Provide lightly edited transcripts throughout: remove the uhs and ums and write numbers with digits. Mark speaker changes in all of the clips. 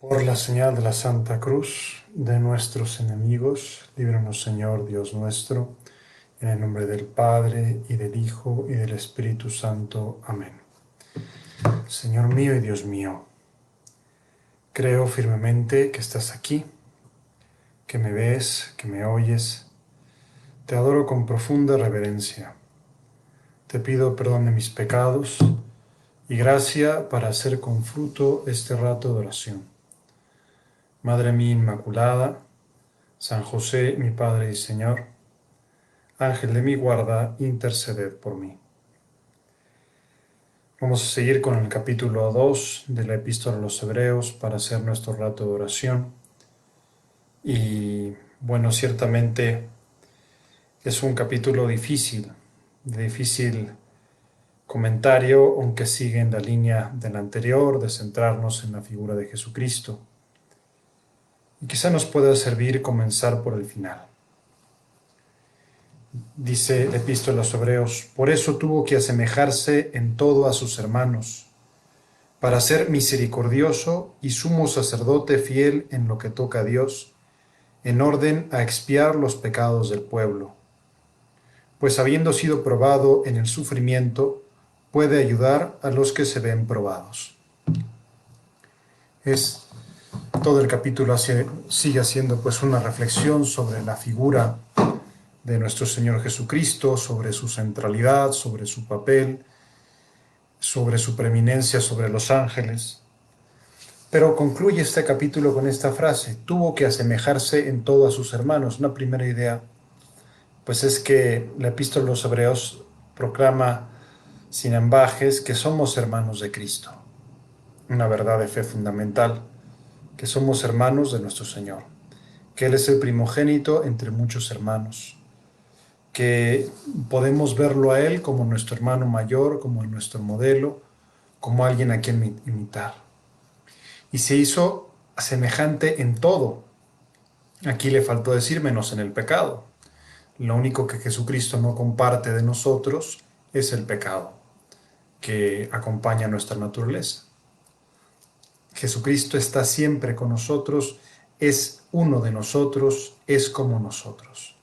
Speaker 1: Por la señal de la Santa Cruz de nuestros enemigos, líbranos, Señor Dios nuestro, en el nombre del Padre, y del Hijo, y del Espíritu Santo. Amén. Señor mío y Dios mío, creo firmemente que estás aquí, que me ves, que me oyes. Te adoro con profunda reverencia. Te pido perdón de mis pecados y gracia para hacer con fruto este rato de oración. Madre mía Inmaculada, San José, mi Padre y Señor, Ángel de mi guarda, interceded por mí. Vamos a seguir con el capítulo 2 de la Epístola a los Hebreos para hacer nuestro rato de oración. Y bueno, ciertamente es un capítulo difícil, de difícil comentario, aunque sigue en la línea del anterior, de centrarnos en la figura de Jesucristo. Y quizá nos pueda servir comenzar por el final. Dice la Epístola a los Hebreos: por eso tuvo que asemejarse en todo a sus hermanos, para ser misericordioso y sumo sacerdote fiel en lo que toca a Dios, en orden a expiar los pecados del pueblo. Pues habiendo sido probado en el sufrimiento, puede ayudar a los que se ven probados. Todo el capítulo sigue haciendo pues una reflexión sobre la figura de nuestro Señor Jesucristo, sobre su centralidad, sobre su papel, sobre su preeminencia sobre los ángeles. Pero concluye este capítulo con esta frase: tuvo que asemejarse en todo a sus hermanos. Una primera idea, pues es que la Epístola a los Hebreos proclama sin ambages que somos hermanos de Cristo. Una verdad de fe fundamental, que somos hermanos de nuestro Señor, que Él es el primogénito entre muchos hermanos, que podemos verlo a Él como nuestro hermano mayor, como nuestro modelo, como alguien a quien imitar. Y se hizo semejante en todo. Aquí le faltó decir menos en el pecado. Lo único que Jesucristo no comparte de nosotros es el pecado, que acompaña nuestra naturaleza. Jesucristo está siempre con nosotros, es uno de nosotros, es como nosotros.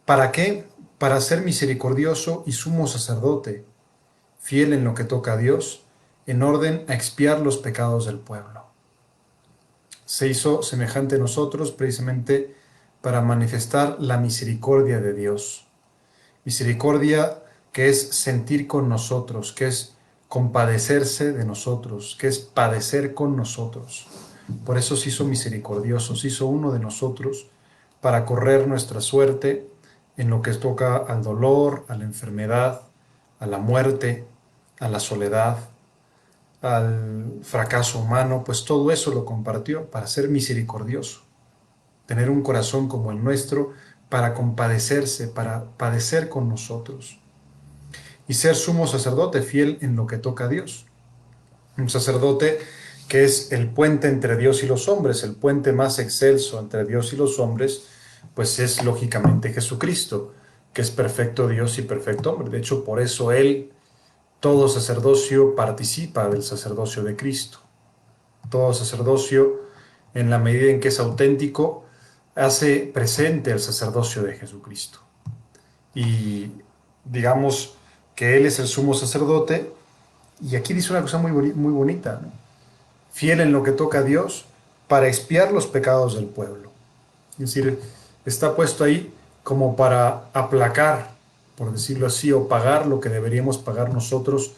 Speaker 1: ¿Para qué? Para ser misericordioso y sumo sacerdote, fiel en lo que toca a Dios, en orden a expiar los pecados del pueblo. Se hizo semejante a nosotros precisamente para manifestar la misericordia de Dios. Misericordia que es sentir con nosotros, que es compadecerse de nosotros, que es padecer con nosotros. Por eso se hizo misericordioso, se hizo uno de nosotros para correr nuestra suerte en lo que toca al dolor, a la enfermedad, a la muerte, a la soledad, al fracaso humano, pues todo eso lo compartió para ser misericordioso, tener un corazón como el nuestro, para compadecerse, para padecer con nosotros, y ser sumo sacerdote fiel en lo que toca a Dios. Un sacerdote que es el puente entre Dios y los hombres, el puente más excelso entre Dios y los hombres, pues es lógicamente Jesucristo, que es perfecto Dios y perfecto hombre. De hecho, por eso Él, todo sacerdocio participa del sacerdocio de Cristo. Todo sacerdocio, en la medida en que es auténtico, hace presente el sacerdocio de Jesucristo. Y digamos que Él es el sumo sacerdote, y aquí dice una cosa muy bonita, ¿no? Fiel en lo que toca a Dios para expiar los pecados del pueblo. Es decir, está puesto ahí como para aplacar, por decirlo así, o pagar lo que deberíamos pagar nosotros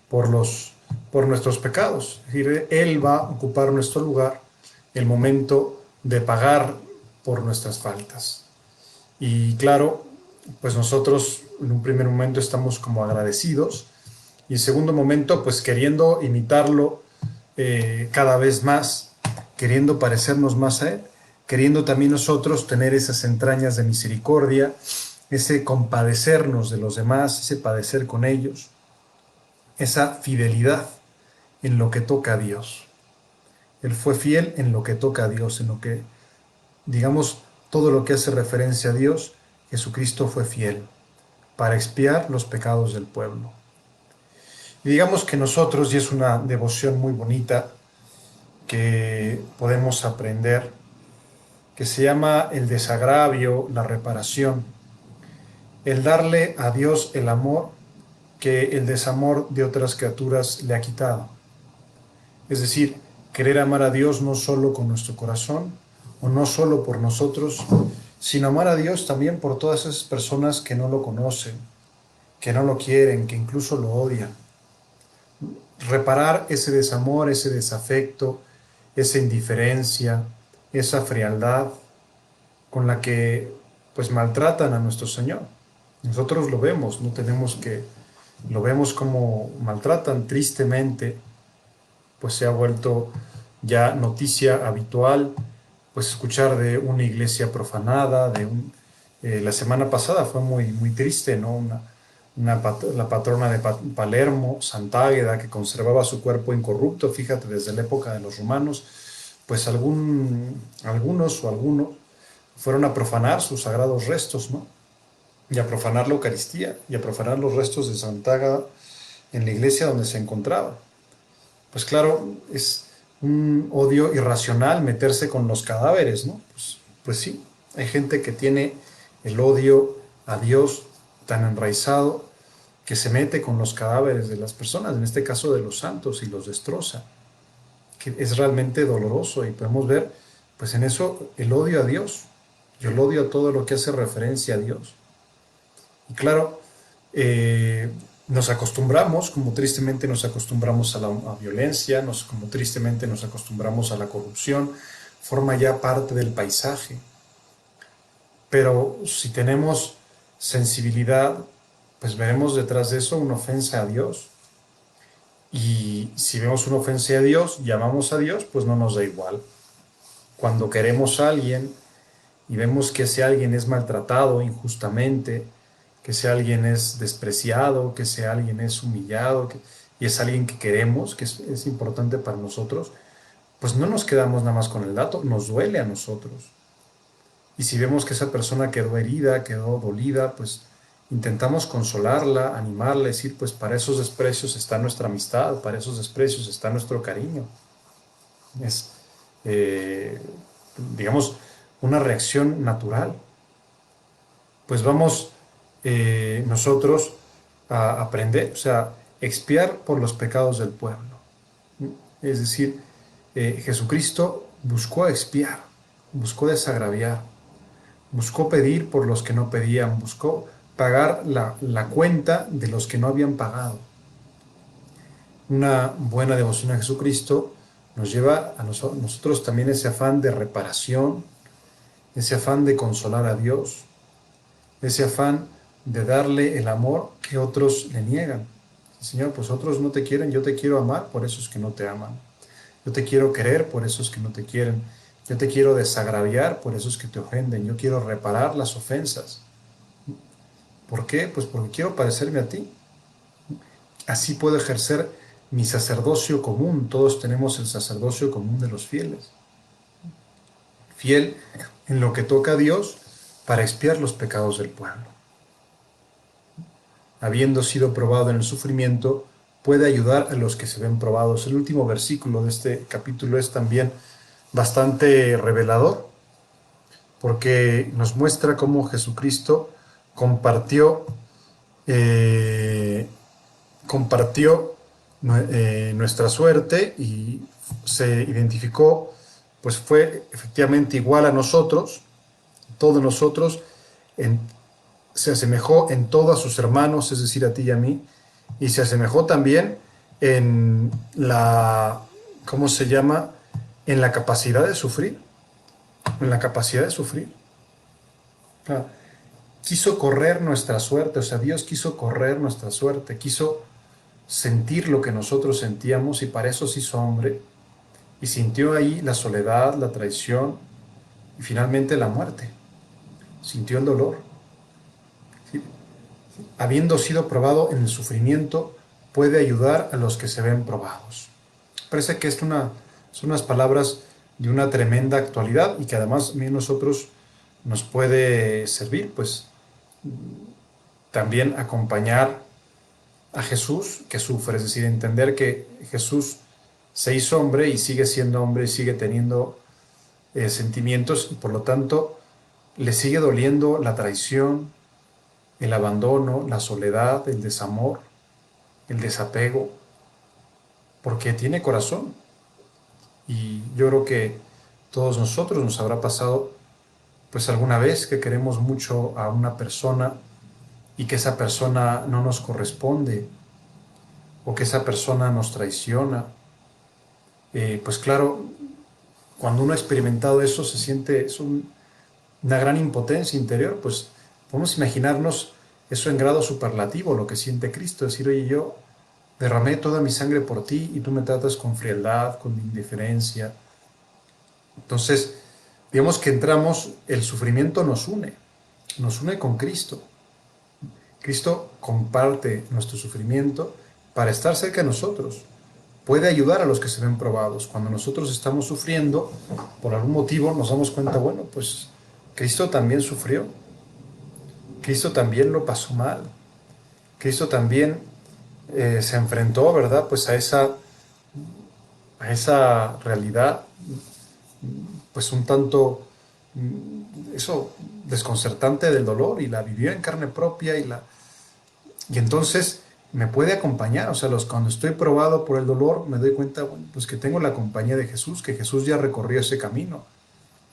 Speaker 1: por nuestros pecados. Es decir, Él va a ocupar nuestro lugar el momento de pagar por nuestras faltas. Y claro, pues nosotros en un primer momento estamos como agradecidos, y en segundo momento pues queriendo imitarlo cada vez más, queriendo parecernos más a Él, queriendo también nosotros tener esas entrañas de misericordia, ese compadecernos de los demás, ese padecer con ellos, esa fidelidad en lo que toca a Dios. Él fue fiel en lo que toca a Dios, en lo que, digamos, todo lo que hace referencia a Dios. Jesucristo fue fiel para expiar los pecados del pueblo. Y digamos que nosotros, y es una devoción muy bonita, que podemos aprender, que se llama el desagravio, la reparación, el darle a Dios el amor que el desamor de otras criaturas le ha quitado. Es decir, querer amar a Dios no solo con nuestro corazón o no solo por nosotros, sino amar a Dios también por todas esas personas que no lo conocen, que no lo quieren, que incluso lo odian. Reparar ese desamor, ese desafecto, esa indiferencia, esa frialdad con la que pues maltratan a nuestro Señor. Nosotros lo vemos, no tenemos que, lo vemos como maltratan tristemente, pues se ha vuelto ya noticia habitual, pues escuchar de una iglesia profanada, la semana pasada fue muy triste, ¿no? La patrona de Palermo, Santa Águeda, que conservaba su cuerpo incorrupto, fíjate, desde la época de los romanos, pues algunos o algunos fueron a profanar sus sagrados restos, ¿no? Y a profanar la Eucaristía, y a profanar los restos de Santa Águeda en la iglesia donde se encontraba. Pues claro, es un odio irracional meterse con los cadáveres, ¿no? Pues sí, hay gente que tiene el odio a Dios tan enraizado que se mete con los cadáveres de las personas, en este caso de los santos, y los destroza, que es realmente doloroso y podemos ver, pues en eso, el odio a Dios y el odio a todo lo que hace referencia a Dios. Y claro, nos acostumbramos, como tristemente nos acostumbramos a la violencia, como tristemente nos acostumbramos a la corrupción, forma ya parte del paisaje. Pero si tenemos sensibilidad, pues veremos detrás de eso una ofensa a Dios. Y si vemos una ofensa a Dios, llamamos a Dios, pues no nos da igual. Cuando queremos a alguien y vemos que ese alguien es maltratado injustamente, que ese alguien es despreciado, que ese alguien es humillado, y es alguien que queremos, que es importante para nosotros, pues no nos quedamos nada más con el dato, nos duele a nosotros. Y si vemos que esa persona quedó herida, quedó dolida, pues intentamos consolarla, animarla, decir, pues para esos desprecios está nuestra amistad, para esos desprecios está nuestro cariño. Es, eh, digamos, una reacción natural. Pues vamos nosotros a aprender, o sea, expiar por los pecados del pueblo. Es decir, Jesucristo buscó expiar, buscó desagraviar, buscó pedir por los que no pedían, buscó pagar la cuenta de los que no habían pagado. Una buena devoción a Jesucristo nos lleva a nosotros también ese afán de reparación, ese afán de consolar a Dios, ese afán de darle el amor que otros le niegan. Señor, pues otros no te quieren, yo te quiero amar por esos que no te aman. Yo te quiero querer por esos que no te quieren. Yo te quiero desagraviar por esos que te ofenden. Yo quiero reparar las ofensas. ¿Por qué? Pues porque quiero parecerme a ti. Así puedo ejercer mi sacerdocio común. Todos tenemos el sacerdocio común de los fieles. Fiel en lo que toca a Dios para expiar los pecados del pueblo. Habiendo sido probado en el sufrimiento, puede ayudar a los que se ven probados. El último versículo de este capítulo es también bastante revelador, porque nos muestra cómo Jesucristo compartió, nuestra suerte y se identificó, pues fue efectivamente igual a nosotros, todos nosotros, se asemejó en todo a sus hermanos, es decir, a ti y a mí, y se asemejó también en la, ¿cómo se llama? En la capacidad de sufrir, en la capacidad de sufrir. Quiso correr nuestra suerte, o sea, Dios quiso correr nuestra suerte, quiso sentir lo que nosotros sentíamos y para eso se hizo hombre y sintió ahí la soledad, la traición y finalmente la muerte. Sintió el dolor. ¿Sí? Habiendo sido probado en el sufrimiento, puede ayudar a los que se ven probados. Parece que son unas palabras de una tremenda actualidad y que además a nosotros nos puede servir, pues también acompañar a Jesús que sufre, es decir, entender que Jesús se hizo hombre y sigue siendo hombre y sigue teniendo sentimientos y por lo tanto le sigue doliendo la traición, el abandono, la soledad, el desamor, el desapego, porque tiene corazón. Y yo creo que todos nosotros nos habrá pasado pues alguna vez que queremos mucho a una persona y que esa persona no nos corresponde o que esa persona nos traiciona. Pues claro, cuando uno ha experimentado eso se siente una gran impotencia interior, pues podemos imaginarnos eso en grado superlativo, lo que siente Cristo, decir, oye, yo derramé toda mi sangre por ti y tú me tratas con frialdad, con indiferencia. Entonces, digamos que el sufrimiento nos une con Cristo. Cristo comparte nuestro sufrimiento para estar cerca de nosotros. Puede ayudar a los que se ven probados. Cuando nosotros estamos sufriendo, por algún motivo nos damos cuenta, bueno, pues Cristo también sufrió. Cristo también lo pasó mal. Cristo también se enfrentó, ¿verdad? Pues a esa realidad, pues un tanto, eso, desconcertante del dolor y la vivió en carne propia y entonces me puede acompañar, o sea, cuando estoy probado por el dolor me doy cuenta, bueno, pues que tengo la compañía de Jesús, que Jesús ya recorrió ese camino,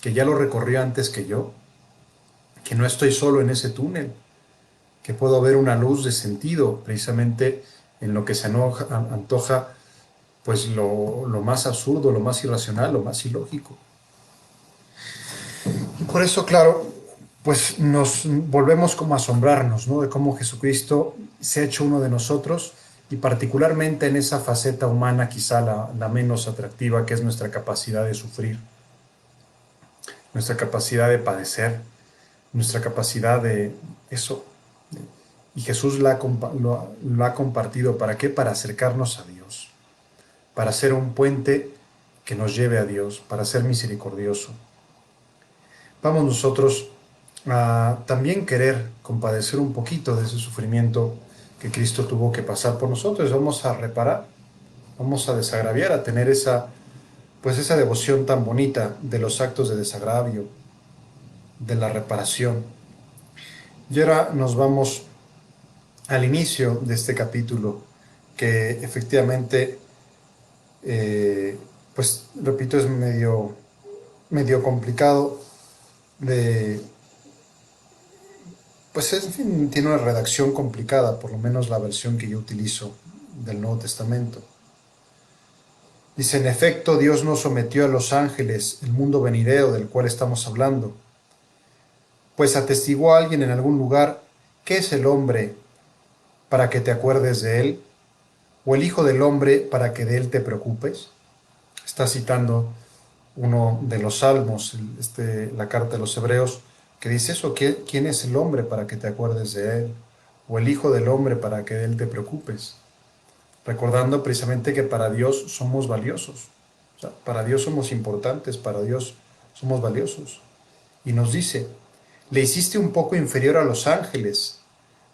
Speaker 1: que ya lo recorrió antes que yo, que no estoy solo en ese túnel, que puedo ver una luz de sentido precisamente en lo que se antoja pues lo más absurdo, lo más irracional, lo más ilógico. Y por eso, claro, pues nos volvemos como a asombrarnos, ¿no? De cómo Jesucristo se ha hecho uno de nosotros y particularmente en esa faceta humana quizá la menos atractiva, que es nuestra capacidad de sufrir, nuestra capacidad de padecer, nuestra capacidad de eso. Y Jesús lo ha compartido. ¿Para qué? Para acercarnos a Dios, para ser un puente que nos lleve a Dios, para ser misericordioso. Vamos nosotros a también querer compadecer un poquito de ese sufrimiento que Cristo tuvo que pasar por nosotros. Vamos a reparar, vamos a desagraviar, a tener pues esa devoción tan bonita de los actos de desagravio, de la reparación. Y ahora nos vamos al inicio de este capítulo, que efectivamente, pues repito, es medio complicado pues en fin, tiene una redacción complicada, por lo menos la versión que yo utilizo del Nuevo Testamento. Dice, en efecto, Dios no sometió a los ángeles el mundo venidero del cual estamos hablando, pues atestiguó a alguien en algún lugar, ¿qué es el hombre para que te acuerdes de él? ¿O el hijo del hombre para que de él te preocupes? Está citando uno de los salmos, la carta de los Hebreos, que dice eso, ¿quién es el hombre para que te acuerdes de él? ¿O el hijo del hombre para que de él te preocupes? Recordando precisamente que para Dios somos valiosos, o sea, para Dios somos importantes, para Dios somos valiosos. Y nos dice, le hiciste un poco inferior a los ángeles,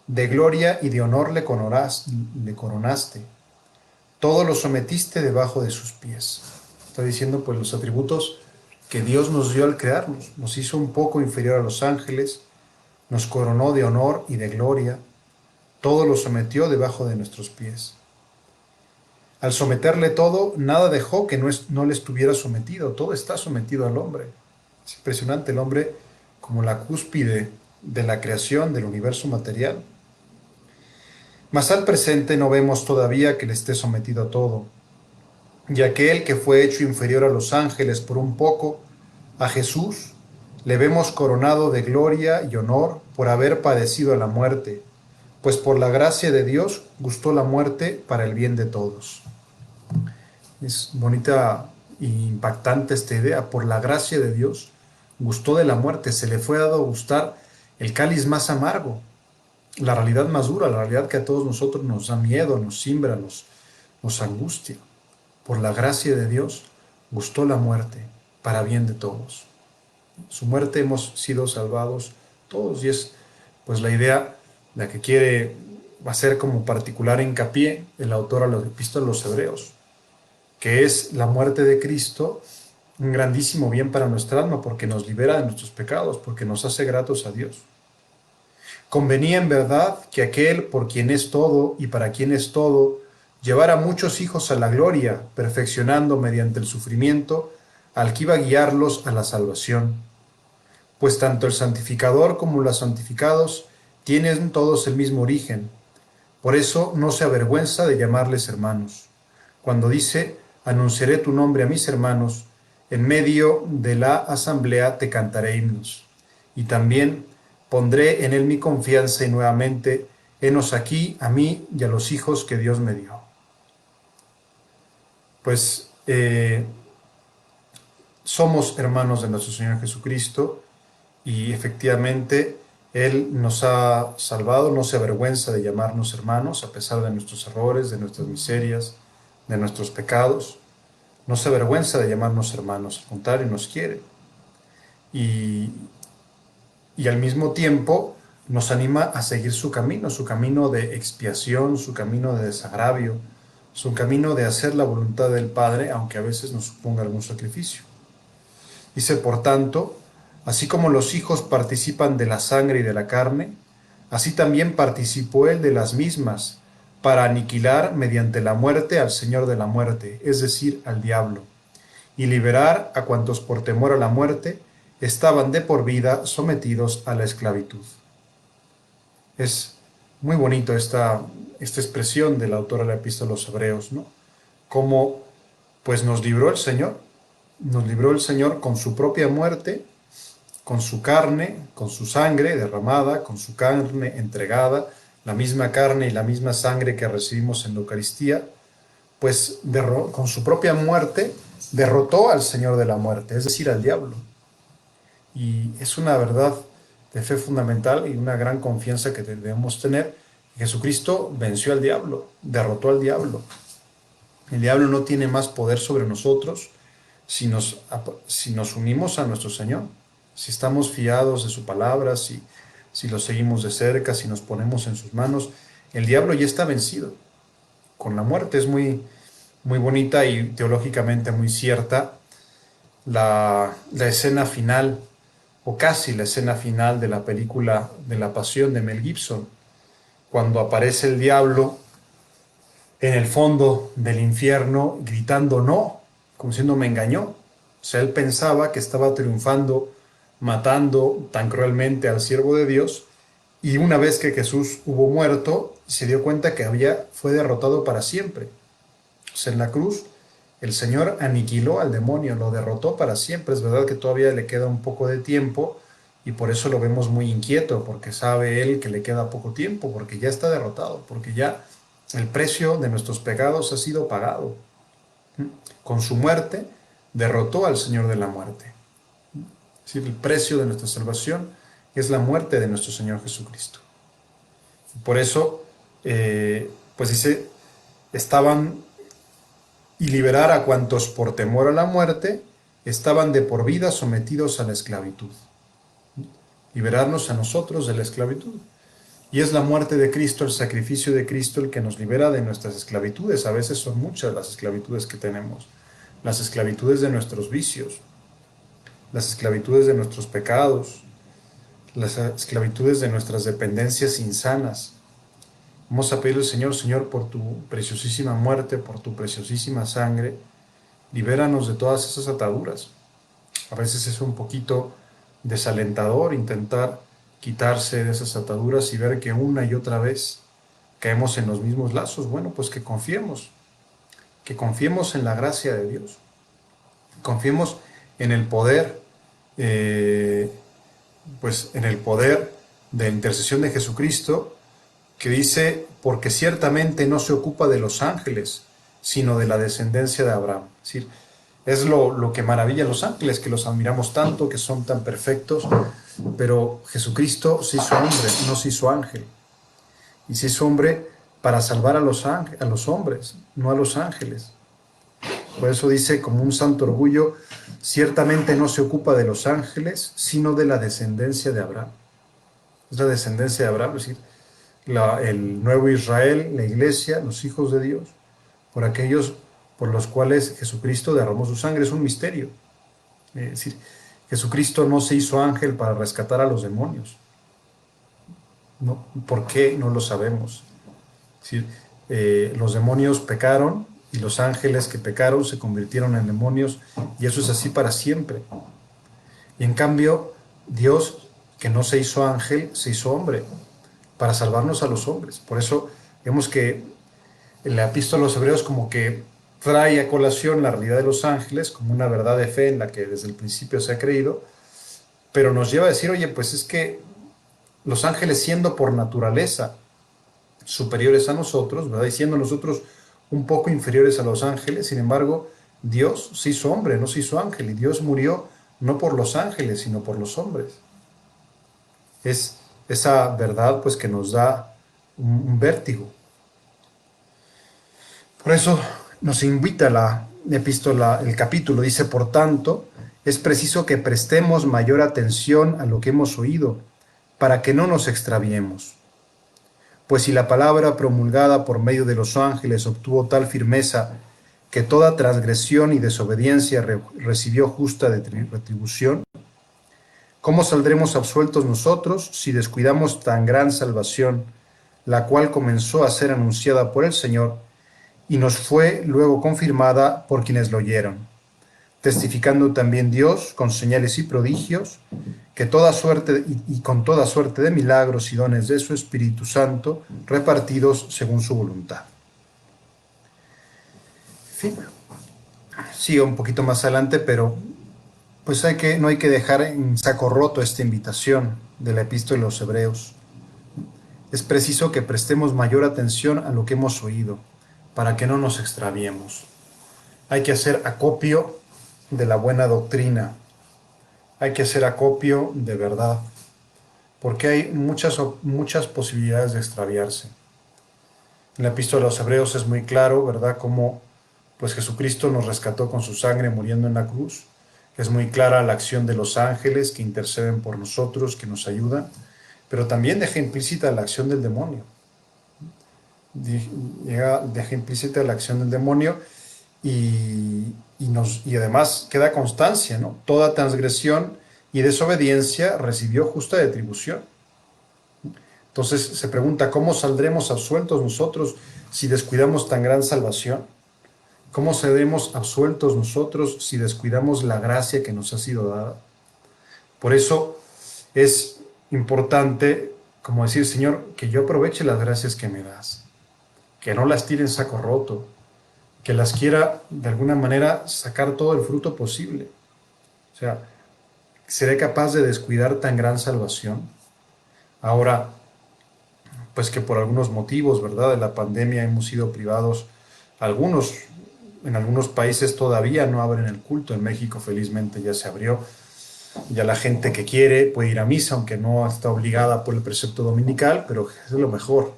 Speaker 1: de gloria y de honor le coronaste, todo lo sometiste debajo de sus pies. Está diciendo pues los atributos que Dios nos dio al crearnos. Nos hizo un poco inferior a los ángeles, nos coronó de honor y de gloria, todo lo sometió debajo de nuestros pies. Al someterle todo, nada dejó que no le estuviera sometido, todo está sometido al hombre. Es impresionante el hombre como la cúspide de la creación del universo material. Mas al presente no vemos todavía que le esté sometido a todo. Y aquel que fue hecho inferior a los ángeles por un poco, a Jesús, le vemos coronado de gloria y honor por haber padecido la muerte, pues por la gracia de Dios gustó la muerte para el bien de todos. Es bonita e impactante esta idea. Por la gracia de Dios gustó de la muerte, se le fue dado a gustar el cáliz más amargo, la realidad más dura, la realidad que a todos nosotros nos da miedo, nos simbra, nos angustia. Por la gracia de Dios gustó la muerte para bien de todos. Su muerte hemos sido salvados todos y es pues la idea la que quiere hacer como particular hincapié el autor a la epístola a los Hebreos. que es la muerte de Cristo, un grandísimo bien para nuestra alma, porque nos libera de nuestros pecados, porque nos hace gratos a Dios. Convenía en verdad que aquel por quien es todo y para quien es todo, llevara muchos hijos a la gloria, perfeccionando mediante el sufrimiento al que iba a guiarlos a la salvación. Pues tanto el santificador como los santificados tienen todos el mismo origen. Por eso no se avergüenza de llamarles hermanos. Cuando dice, anunciaré tu nombre a mis hermanos, en medio de la asamblea te cantaré himnos. Y también pondré en él mi confianza y nuevamente, henos aquí a mí y a los hijos que Dios me dio. Pues somos hermanos de nuestro Señor Jesucristo y efectivamente Él nos ha salvado, no se avergüenza de llamarnos hermanos a pesar de nuestros errores, de nuestras miserias, de nuestros pecados. No se avergüenza de llamarnos hermanos, al contrario, nos quiere. Y, y al mismo tiempo nos anima a seguir su camino de expiación, su camino de desagravio, su camino de hacer la voluntad del Padre, aunque a veces nos suponga algún sacrificio. Dice, por tanto, así como los hijos participan de la sangre y de la carne, así también participó él de las mismas, para aniquilar mediante la muerte al Señor de la muerte, es decir, al diablo, y liberar a cuantos por temor a la muerte estaban de por vida sometidos a la esclavitud. Es muy bonito esta expresión del autor de la Epístola a los Hebreos, ¿no? Cómo pues nos libró el Señor con su propia muerte, con su carne, con su sangre derramada, con su carne entregada, la misma carne y la misma sangre que recibimos en la Eucaristía, pues con su propia muerte derrotó al Señor de la muerte, es decir, al diablo. Y es una verdad de fe fundamental y una gran confianza que debemos tener. Jesucristo venció al diablo, derrotó al diablo. El diablo no tiene más poder sobre nosotros si nos unimos a nuestro Señor, si estamos fiados de su palabra, si lo seguimos de cerca, si nos ponemos en sus manos. El diablo ya está vencido. Con la muerte es muy, muy bonita y teológicamente muy cierta la escena final, o casi la escena final de la película de la Pasión de Mel Gibson, cuando aparece el diablo en el fondo del infierno gritando no, como diciendo me engañó. O sea, él pensaba que estaba triunfando, matando tan cruelmente al siervo de Dios, y una vez que Jesús hubo muerto, se dio cuenta que fue derrotado para siempre. O sea, en la cruz el Señor aniquiló al demonio, lo derrotó para siempre. Es verdad que todavía le queda un poco de tiempo y por eso lo vemos muy inquieto, porque sabe él que le queda poco tiempo, porque ya está derrotado, porque ya el precio de nuestros pecados ha sido pagado. Con su muerte derrotó al Señor de la muerte. Es decir, el precio de nuestra salvación es la muerte de nuestro Señor Jesucristo. Por eso, pues dice, estaban y liberar a cuantos por temor a la muerte estaban de por vida sometidos a la esclavitud. Liberarnos a nosotros de la esclavitud. Y es la muerte de Cristo, el sacrificio de Cristo, el que nos libera de nuestras esclavitudes. A veces son muchas las esclavitudes que tenemos. Las esclavitudes de nuestros vicios, las esclavitudes de nuestros pecados, las esclavitudes de nuestras dependencias insanas. Vamos a pedirle al Señor, Señor, por tu preciosísima muerte, por tu preciosísima sangre, libéranos de todas esas ataduras. A veces es un poquito desalentador intentar quitarse de esas ataduras y ver que una y otra vez caemos en los mismos lazos. Bueno, pues que confiemos en la gracia de Dios, confiemos en el poder, pues en el poder de la intercesión de Jesucristo, que dice, porque ciertamente no se ocupa de los ángeles, sino de la descendencia de Abraham. Es decir, es lo que maravilla a los ángeles, que los admiramos tanto, que son tan perfectos, pero Jesucristo se hizo hombre, no se hizo ángel. Y se hizo hombre para salvar a los hombres, no a los ángeles. Por eso dice, como un santo orgullo, ciertamente no se ocupa de los ángeles, sino de la descendencia de Abraham. Es la descendencia de Abraham, es decir, el nuevo Israel, la iglesia, los hijos de Dios, por aquellos por los cuales Jesucristo derramó su sangre. Es un misterio. Es decir, Jesucristo no se hizo ángel para rescatar a los demonios. No, ¿por qué? No lo sabemos. Es decir, los demonios pecaron y los ángeles que pecaron se convirtieron en demonios y eso es así para siempre. Y en cambio, Dios, que no se hizo ángel, se hizo hombre para salvarnos a los hombres. Por eso vemos que la epístola a los Hebreos como que trae a colación la realidad de los ángeles como una verdad de fe en la que desde el principio se ha creído, pero nos lleva a decir, oye, pues es que los ángeles siendo por naturaleza superiores a nosotros, ¿verdad? Y siendo nosotros un poco inferiores a los ángeles, sin embargo, Dios se hizo hombre, no se hizo ángel, y Dios murió no por los ángeles, sino por los hombres. Es esa verdad pues que nos da un vértigo. Por eso nos invita la epístola, el capítulo, dice, por tanto, es preciso que prestemos mayor atención a lo que hemos oído, para que no nos extraviemos. Pues si la palabra promulgada por medio de los ángeles obtuvo tal firmeza que toda transgresión y desobediencia recibió justa retribución, ¿cómo saldremos absueltos nosotros si descuidamos tan gran salvación, la cual comenzó a ser anunciada por el Señor y nos fue luego confirmada por quienes lo oyeron? Testificando también Dios con señales y prodigios, que toda suerte y con toda suerte de milagros y dones de su Espíritu Santo, repartidos según su voluntad. En fin, sigo un poquito más adelante, pero pues no hay que dejar en saco roto esta invitación de la epístola de los Hebreos. Es preciso que prestemos mayor atención a lo que hemos oído, para que no nos extraviemos. Hay que hacer acopio de la buena doctrina. Hay que hacer acopio de verdad, porque hay muchas posibilidades de extraviarse. En la epístola de los Hebreos es muy claro, ¿verdad?, cómo pues Jesucristo nos rescató con su sangre muriendo en la cruz. Es muy clara la acción de los ángeles que interceden por nosotros, que nos ayudan, pero también deja implícita la acción del demonio. Deja implícita la acción del demonio y además queda constancia, ¿no? Toda transgresión y desobediencia recibió justa retribución. Entonces se pregunta, ¿cómo saldremos absueltos nosotros si descuidamos tan gran salvación? ¿Cómo seremos absueltos nosotros si descuidamos la gracia que nos ha sido dada? Por eso es importante, como decir, Señor, que yo aproveche las gracias que me das, que no las tire en saco roto, que las quiera de alguna manera sacar todo el fruto posible. O sea, ¿seré capaz de descuidar tan gran salvación? Ahora, pues que por algunos motivos, ¿verdad?, de la pandemia hemos sido privados, en algunos países todavía no abren el culto. En México felizmente ya se abrió, ya la gente que quiere puede ir a misa, aunque no está obligada por el precepto dominical, pero es lo mejor.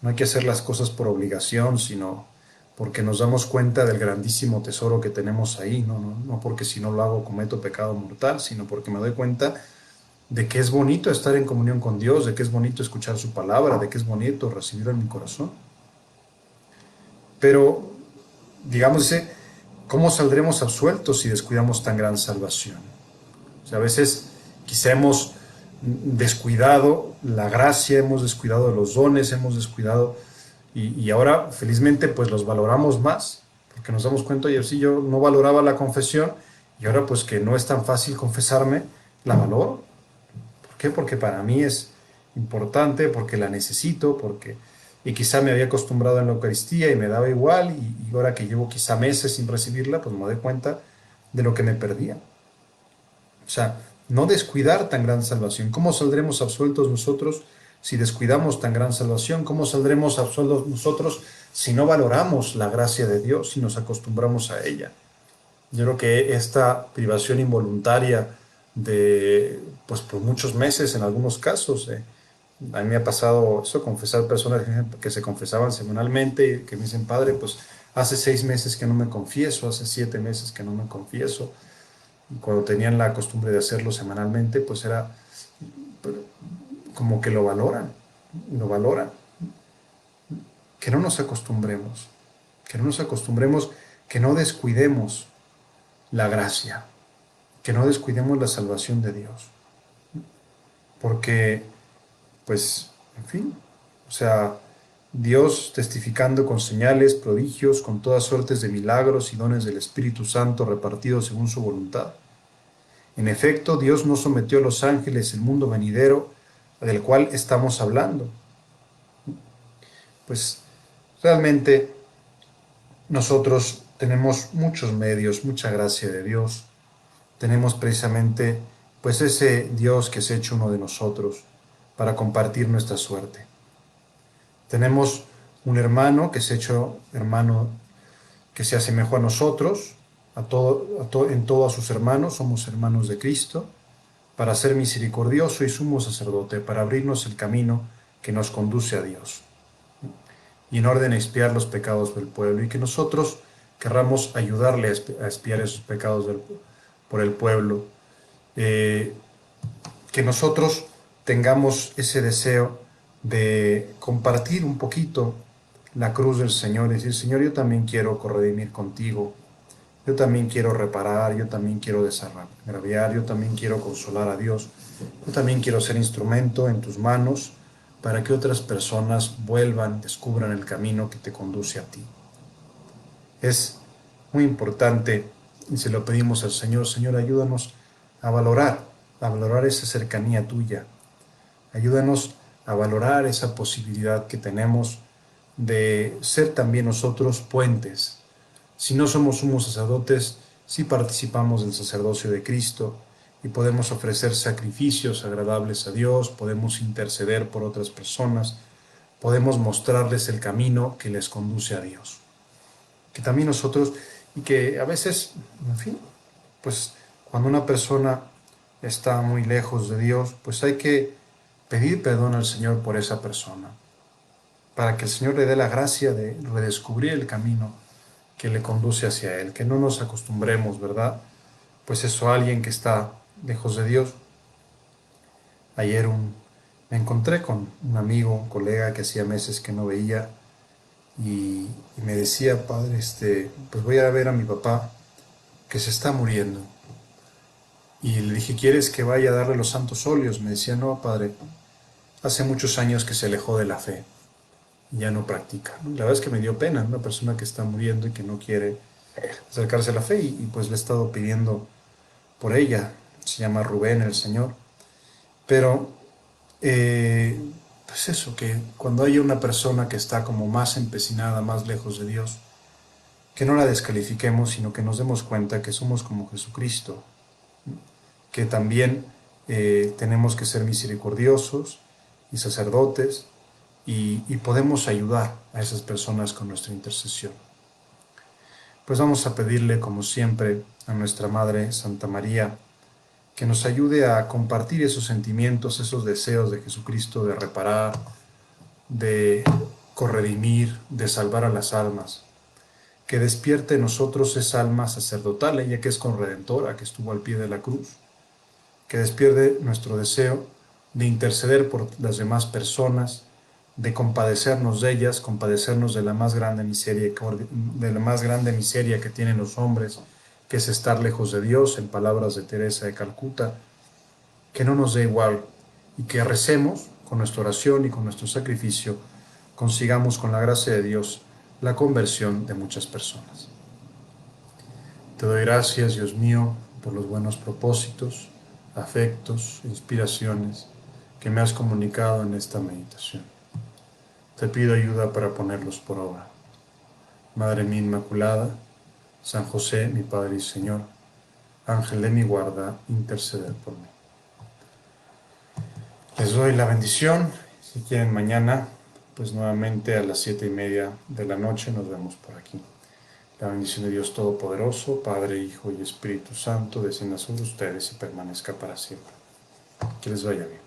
Speaker 1: No hay que hacer las cosas por obligación, sino porque nos damos cuenta del grandísimo tesoro que tenemos ahí, no porque si no lo hago cometo pecado mortal, sino porque me doy cuenta de que es bonito estar en comunión con Dios, de que es bonito escuchar su palabra, de que es bonito recibirlo en mi corazón. Pero, digamos, ¿cómo saldremos absueltos si descuidamos tan gran salvación? O sea, a veces quizá hemos descuidado la gracia, hemos descuidado los dones, hemos descuidado, y ahora felizmente pues los valoramos más, porque nos damos cuenta, oye, sí, yo no valoraba la confesión, y ahora pues que no es tan fácil confesarme, la valoro. ¿Por qué? Porque para mí es importante, porque la necesito, y quizá me había acostumbrado en la Eucaristía y me daba igual, y ahora que llevo quizá meses sin recibirla, pues me doy cuenta de lo que me perdía. O sea, no descuidar tan gran salvación. ¿Cómo saldremos absueltos nosotros si descuidamos tan gran salvación? ¿Cómo saldremos absueltos nosotros si no valoramos la gracia de Dios, si nos acostumbramos a ella? Yo creo que esta privación involuntaria pues por muchos meses en algunos casos, a mí me ha pasado eso, confesar personas que se confesaban semanalmente y que me dicen, padre, pues hace 6 meses que no me confieso, hace 7 meses que no me confieso. Y cuando tenían la costumbre de hacerlo semanalmente, pues era como que lo valoran. Que no nos acostumbremos, que no descuidemos la gracia, que no descuidemos la salvación de Dios. Porque, pues, en fin, o sea, Dios testificando con señales, prodigios, con todas suertes de milagros y dones del Espíritu Santo repartidos según su voluntad. En efecto, Dios no sometió a los ángeles el mundo venidero del cual estamos hablando. Pues realmente nosotros tenemos muchos medios, mucha gracia de Dios. Tenemos precisamente pues ese Dios que se ha hecho uno de nosotros para compartir nuestra suerte. Tenemos un hermano que se ha hecho hermano que se asemejó a nosotros, en todo a sus hermanos, somos hermanos de Cristo, para ser misericordioso y sumo sacerdote, para abrirnos el camino que nos conduce a Dios, y en orden a expiar los pecados del pueblo, y que nosotros querramos ayudarle a expiar esos pecados por el pueblo, que nosotros tengamos ese deseo de compartir un poquito la cruz del Señor y decir, Señor, yo también quiero corredimir contigo, yo también quiero reparar, yo también quiero desagraviar, yo también quiero consolar a Dios, yo también quiero ser instrumento en tus manos para que otras personas vuelvan, descubran el camino que te conduce a ti. Es muy importante y se lo pedimos al Señor, Señor, ayúdanos a valorar esa cercanía tuya, ayúdanos a valorar esa posibilidad que tenemos de ser también nosotros puentes. Si no somos sumos sacerdotes, sí participamos del sacerdocio de Cristo y podemos ofrecer sacrificios agradables a Dios, podemos interceder por otras personas, podemos mostrarles el camino que les conduce a Dios. Que también nosotros, y que a veces, en fin, pues cuando una persona está muy lejos de Dios, pues hay que pedir perdón al Señor por esa persona, para que el Señor le dé la gracia de redescubrir el camino que le conduce hacia Él, que no nos acostumbremos, ¿verdad? Pues eso, alguien que está lejos de Dios. Ayer me encontré con un amigo, un colega que hacía meses que no veía y me decía, padre, pues voy a ver a mi papá que se está muriendo. Y le dije, ¿quieres que vaya a darle los santos óleos? Me decía, no, padre, hace muchos años que se alejó de la fe y ya no practica. La verdad es que me dio pena, una persona que está muriendo y que no quiere acercarse a la fe y pues le he estado pidiendo por ella. Se llama Rubén el Señor. Pero, pues eso, que cuando haya una persona que está como más empecinada, más lejos de Dios, que no la descalifiquemos, sino que nos demos cuenta que somos como Jesucristo, que también tenemos que ser misericordiosos y sacerdotes y podemos ayudar a esas personas con nuestra intercesión. Pues vamos a pedirle, como siempre, a nuestra Madre Santa María, que nos ayude a compartir esos sentimientos, esos deseos de Jesucristo de reparar, de corredimir, de salvar a las almas, que despierte en nosotros esa alma sacerdotal, ella que es corredentora, que estuvo al pie de la cruz, que despierte nuestro deseo de interceder por las demás personas, de compadecernos de ellas, compadecernos de la más grande miseria, que tienen los hombres, que es estar lejos de Dios, en palabras de Teresa de Calcuta, que no nos dé igual y que recemos con nuestra oración y con nuestro sacrificio, consigamos con la gracia de Dios la conversión de muchas personas. Te doy gracias, Dios mío, por los buenos propósitos, afectos, inspiraciones que me has comunicado en esta meditación. Te pido ayuda para ponerlos por obra. Madre mía Inmaculada, San José, mi Padre y Señor, Ángel de mi guarda, interceded por mí. Les doy la bendición. Si quieren mañana, pues nuevamente a las 7:30 de la noche nos vemos por aquí. La bendición de Dios Todopoderoso, Padre, Hijo y Espíritu Santo, descienda sobre ustedes y permanezca para siempre. Que les vaya bien.